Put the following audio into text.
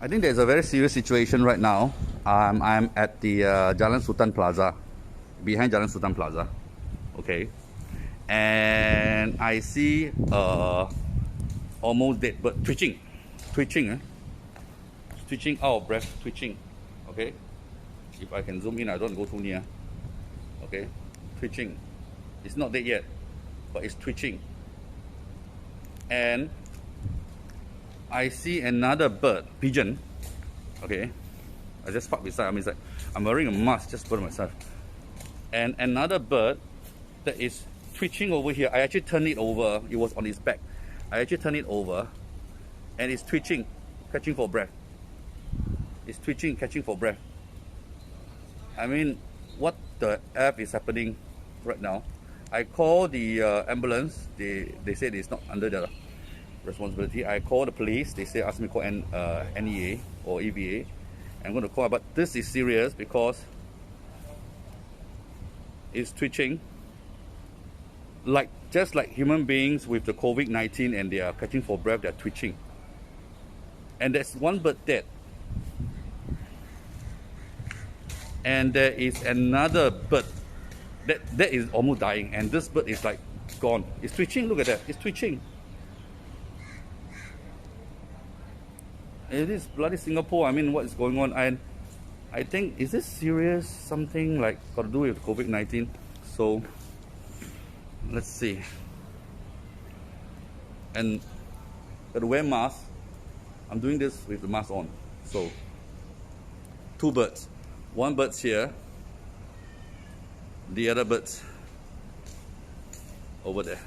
I think there's a very serious situation right now. I'm at the Jalan Sultan Plaza, behind Jalan Sultan Plaza, okay, and I see almost dead bird twitching, twitching out of breath, twitching, okay. If I can zoom in, I don't go too near, okay, twitching. It's not dead yet, but it's twitching. And I see another bird, pigeon, okay. I just parked beside, I'm inside. I'm wearing a mask just for myself. And another bird that is twitching over here. I actually turned it over. It was on its back. I actually turned it over, and it's twitching, catching for breath. It's twitching, catching for breath. I mean, what the F is happening right now? I call the ambulance. They said it's not under their responsibility. I call the police. They say ask me to call NEA or EVA. I'm going to call, but this is serious because it's twitching, like just like human beings with the COVID-19, and they are catching for breath. They're twitching, and there's one bird dead, and there is another bird that is almost dying, and this bird is like gone. It's twitching. Look at that. It's twitching. It is bloody Singapore. I mean, what is going on? And I think, is this serious? Something like got to do with COVID-19? So let's see. And got to wear mask. I'm doing this with the mask on. So two birds. One bird's here. The other bird's over there.